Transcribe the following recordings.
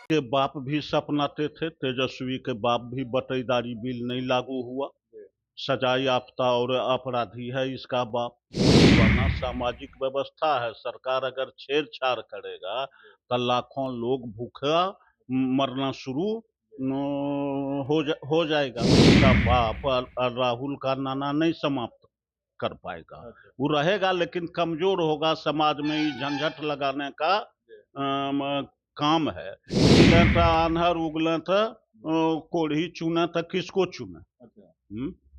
के बाप भी सपनाते थे, तेजस्वी के बाप भी बटेदारी बिल नहीं लागू हुआ। सजा याफ्ता और अपराधी है इसका बाप। वरना सामाजिक व्यवस्था है, सरकार अगर छेड़छाड़ करेगा तो लाखों लोग भूखा मरना शुरू हो जाएगा। उसका बाप राहुल का नाना नहीं समाप्त कर पाएगा। वो रहेगा लेकिन कमजोर होगा। समाज में ही झंझट लगाने का काम है। गिले तो आन्हर, उगले तो कोढ़ी, चुने तो किसको चुने।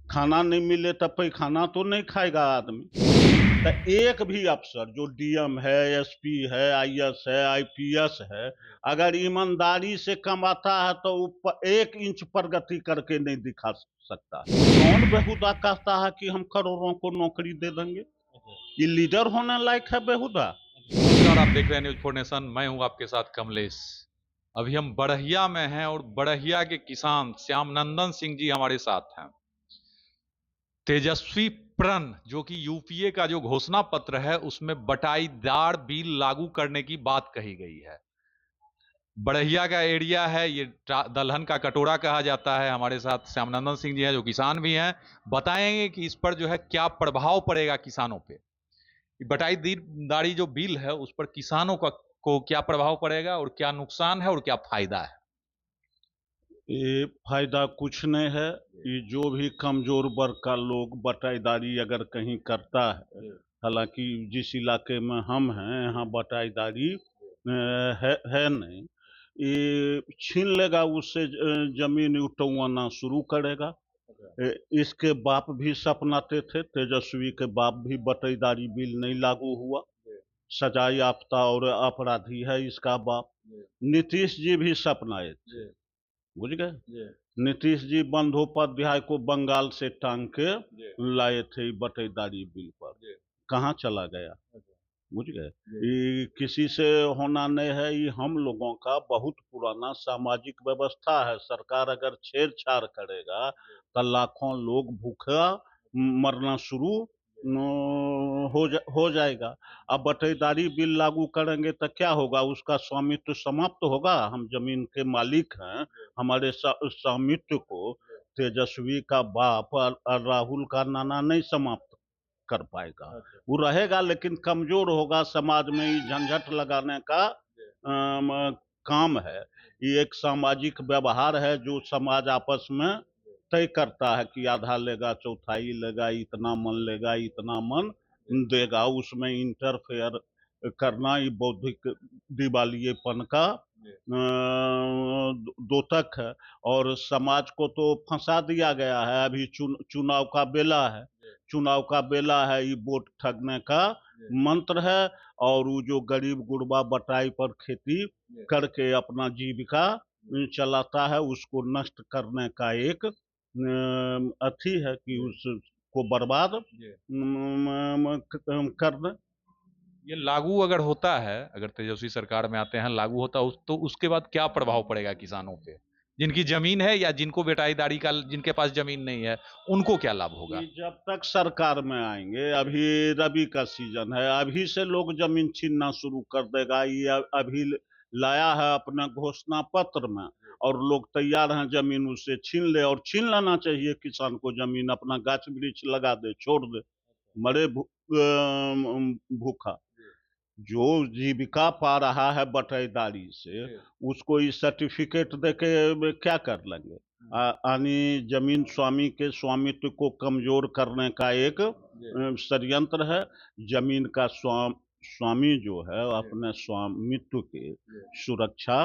खाना नहीं मिले तो पैखाना तो नहीं खाएगा आदमी। तो एक भी अफसर जो डीएम है, एसपी है, आईएएस है, आईपीएस है, अगर ईमानदारी से कमाता है तो वो 1 इंच प्रगति करके नहीं दिखा सकता। कौन बेहुदा कहता है कि हम करोड़ों को नौकरी दे देंगे? ये लीडर होने लायक है बेहुदा? नमस्कार, आप देख रहे हैं न्यूज 4 नेशन। मैं हूं आपके साथ कमलेश। अभी हम बड़हिया में हैं और बड़हिया के किसान श्याम नंदन सिंह जी हमारे साथ हैं। तेजस्वी प्रण जो कि यूपीए का जो घोषणा पत्र है उसमें बटाईदार बिल लागू करने की बात कही गई है। बड़हिया का एरिया है, ये दलहन का कटोरा कहा जाता है। हमारे साथ श्याम नंदन सिंह जी हैं जो किसान भी हैं। बताएंगे कि इस पर जो है क्या प्रभाव पड़ेगा किसानों पे। बटाईदारी जो बिल है उस पर किसानों को क्या प्रभाव पड़ेगा और क्या नुकसान है और क्या फायदा है। ये फायदा कुछ नहीं है। ये जो भी कमजोर वर्ग का लोग बटाईदारी अगर कहीं करता है, हालांकि जिस इलाके में हम हैं यहाँ बटाईदारी है नहीं, ये छीन लेगा उससे जमीन उठवाना शुरू करेगा। इसके बाप भी सपनाते थे, तेजस्वी के बाप भी बटेदारी बिल नहीं लागू हुआ। सजा याफ्ता और अपराधी है इसका बाप। नीतीश जी भी सपनाए थे, बुझ गए। नीतीश जी बंदोपाध्याय को बंगाल से टांग के लाए थे बटेदारी बिल पर। कहाँ चला गया? बुझ गए। ये किसी से होना नहीं है। ये हम लोगों का बहुत पुराना सामाजिक व्यवस्था है। सरकार अगर छेड़छाड़ करेगा तो लाखों लोग भूखा मरना शुरू हो जाएगा। अब बटेदारी बिल लागू करेंगे तो क्या होगा? उसका स्वामित्व समाप्त होगा। हम जमीन के मालिक हैं, हमारे स्वामित्व को तेजस्वी का बाप और राहुल का नाना नहीं समाप्त कर पाएगा। वो रहेगा लेकिन कमजोर होगा। समाज में ही झंझट लगाने का काम है। ये एक सामाजिक व्यवहार है जो समाज आपस में तय करता है कि आधा लेगा, चौथाई लेगा, इतना मन लेगा, इतना मन देगा। उसमें इंटरफेयर करना ये बौद्धिक दिवालियेपन का द्योतक है। और समाज को तो फंसा दिया गया है। अभी चुनाव का बेला है। चुनाव का बेला है, ये वोट ठगने का मंत्र है। और वो जो गरीब गुरबा बटाई पर खेती करके अपना जीविका चलाता है, उसको नष्ट करने का एक अथी है कि उसको बर्बाद कर दें। ये लागू अगर होता है, अगर तेजस्वी सरकार में आते हैं, लागू होता है तो उसके बाद क्या प्रभाव पड़ेगा किसानों पे? जिनकी जमीन है या जिनको बेटाईदारी का, जिनके पास जमीन नहीं है, उनको क्या लाभ होगा? जब तक सरकार में आएंगे, अभी रबी का सीजन है, अभी से लोग जमीन छीनना शुरू कर देगा। ये अभी लाया है अपना घोषणा पत्र में, और लोग तैयार हैं जमीन उससे छीन ले। और छीन लेना चाहिए किसान को जमीन, अपना गाछ वृक्ष लगा दे, छोड़ दे, मरे भूखा। जो जीविका पा रहा है बटेदारी से, उसको ये सर्टिफिकेट देके क्या कर लेंगे? यानी जमीन स्वामी के स्वामित्व को कमजोर करने का एक षड्यंत्र है। जमीन का स्वामी जो है अपने स्वामित्व के सुरक्षा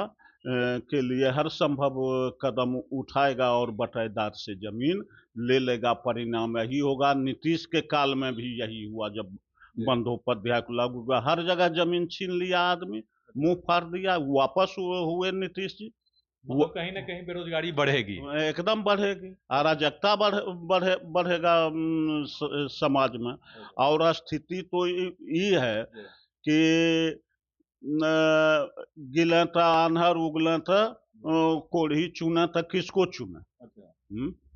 के लिए हर संभव कदम उठाएगा और बटेदार से जमीन ले लेगा। परिणाम यही होगा। नीतीश के काल में भी यही हुआ। जब बंदोपाध्याय को लागू हुआ, हर जगह जमीन छीन लिया आदमी, मुंह फाड़ दिया। वापस हुए नीतीश जी। वो कहीं ना कहीं बेरोजगारी बढ़ेगी, एकदम बढ़ेगी। अराजकता बढ़ेगा समाज में। और स्थिति तो ये है कि गिले तो आन्हर, उगले तो कोढ़ी, चुने तो किसको चुने।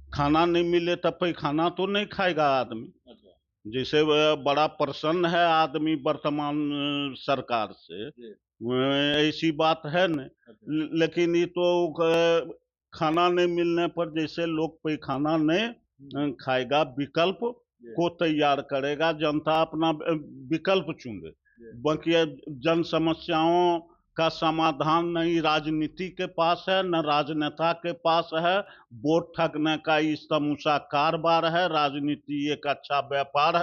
खाना नहीं मिले तो पैखाना तो नहीं खाएगा आदमी। जैसे बड़ा प्रसन्न है आदमी वर्तमान सरकार से, ऐसी बात है न। लेकिन ये तो खाना नहीं मिलने पर जैसे लोग पैखाना नहीं खाएगा, विकल्प को तैयार करेगा, जनता अपना विकल्प चुने। बाकी जन समस्याओं का समाधान नहीं राजनीति के पास है, न राजनेता के पास है। वोट ठगने का इस तमूसा कारोबार है। राजनीति एक अच्छा व्यापार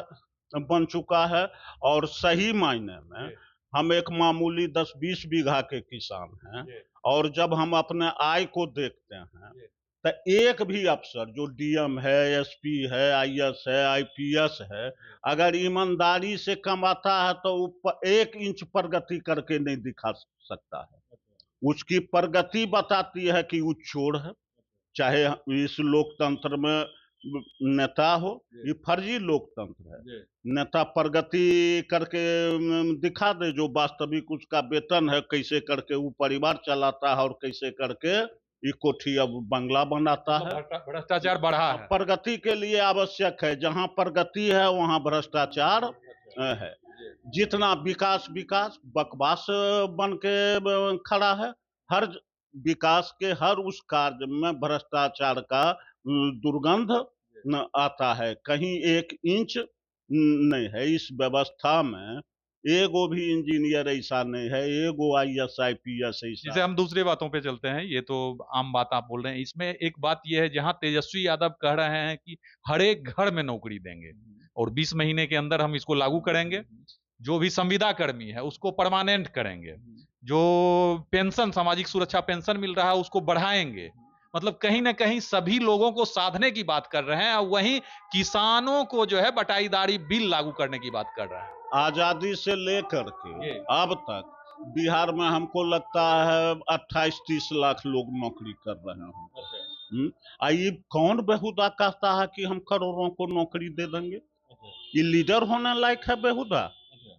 बन चुका है और सही मायने में हम एक मामूली 10-20 बीघा के किसान हैं और जब हम अपने आय को देखते हैं तो एक भी अफसर जो डीएम है, एसपी है, आईएएस है, आईपीएस है, अगर ईमानदारी से कमाता है तो वो 1 इंच प्रगति करके नहीं दिखा सकता है। उसकी प्रगति बताती है कि वो चोर है। चाहे इस लोकतंत्र में नेता हो, ये फर्जी लोकतंत्र है। नेता प्रगति करके दिखा दे जो वास्तविक उसका वेतन है, कैसे करके वो परिवार चलाता है और कैसे करके ये कोठी अब बंगला बनाता है। भ्रष्टाचार बढ़ा है। प्रगति के लिए आवश्यक है, जहां प्रगति है वहां भ्रष्टाचार है। जितना विकास बकवास बन के खड़ा है। हर विकास के हर उस कार्य में भ्रष्टाचार का दुर्गंध न आता है। कहीं 1 इंच नहीं है। इस व्यवस्था में एगो भी इंजीनियर ऐसा नहीं है, एगो आईएएस आईपीएस ऐसा। जैसे हम दूसरी बातों पे चलते हैं, ये तो आम बात आप बोल रहे हैं। इसमें एक बात ये है, जहां तेजस्वी यादव कह रहे हैं कि हर एक घर में नौकरी देंगे और 20 महीने के अंदर हम इसको लागू करेंगे। जो भी संविदा कर्मी है उसको परमानेंट करेंगे। जो पेंशन, सामाजिक सुरक्षा पेंशन मिल रहा है उसको बढ़ाएंगे। मतलब कहीं ना कहीं सभी लोगों को साधने की बात कर रहे हैं और वहीं किसानों को जो है बटाईदारी बिल लागू करने की बात कर रहे हैं। आजादी से लेकर के अब तक बिहार में हमको लगता है 28-30 लाख लोग नौकरी कर रहे हैं। आइए कौन बेहुदा कहता है कि हम करोड़ों को नौकरी दे देंगे? ये लीडर होने लायक है बेहुदा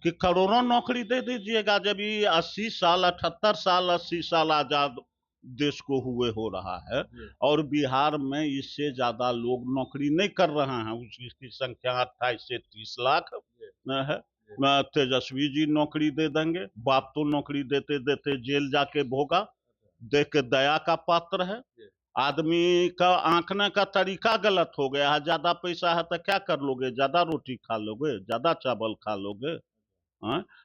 कि करोड़ों नौकरी दे दीजिएगा, जब ये 80 साल 78 साल 80 साल आजाद देश को हुए हो रहा है और बिहार में इससे ज्यादा लोग नौकरी नहीं कर रहे हैं। उसकी संख्या 28 से 30 लाख है। तेजस्वी जी नौकरी दे देंगे। बाप तो नौकरी देते देते जेल जाके भोगा, देख के दया का पात्र है। आदमी का आंकने का तरीका गलत हो गया है। ज्यादा पैसा है तो क्या कर लोगे? ज्यादा रोटी खा लोगे, ज्यादा चावल खा लोगे?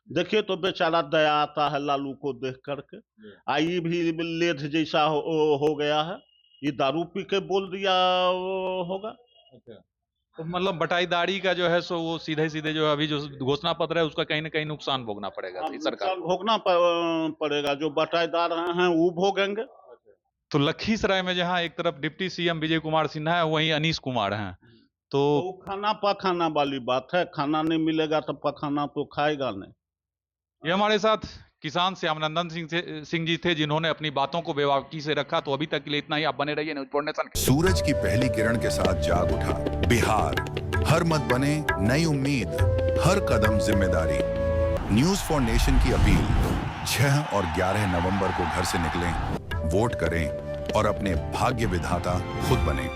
देखिए तो बेचारा दया आता है लालू को देख करके। आई भी लेध जैसा हो गया है। ये दारू पी के बोल दिया होगा। तो मतलब बटाईदारी का जो है सो वो सीधे सीधे जो अभी जो घोषणा पत्र है उसका कहीं ना कहीं नुकसान भोगना पड़ेगा सरकार को। भोगना पड़ेगा, जो बटाईदार हैं वो भोगेंगे। तो लखीसराय में जहां एक तरफ डिप्टी सीएम विजय कुमार सिन्हा है, वहीं अनीश कुमार हैं। तो खाना पखाना वाली बात है। खाना नहीं मिलेगा तो पखाना तो खाएगा नहीं। ये हमारे साथ किसान श्यामनंदन सिंह जी थे, जिन्होंने अपनी बातों को बेबाकी से रखा। तो अभी तक के लिए इतना ही। आप बने रहिए न्यूज़ नेशन। सूरज की पहली किरण के साथ जाग उठा बिहार। हर मत बने नई उम्मीद, हर कदम जिम्मेदारी। न्यूज फॉर नेशन की अपील, 6 और 11 नवंबर को घर से निकलें, वोट करें और अपने भाग्य विधाता खुद बने।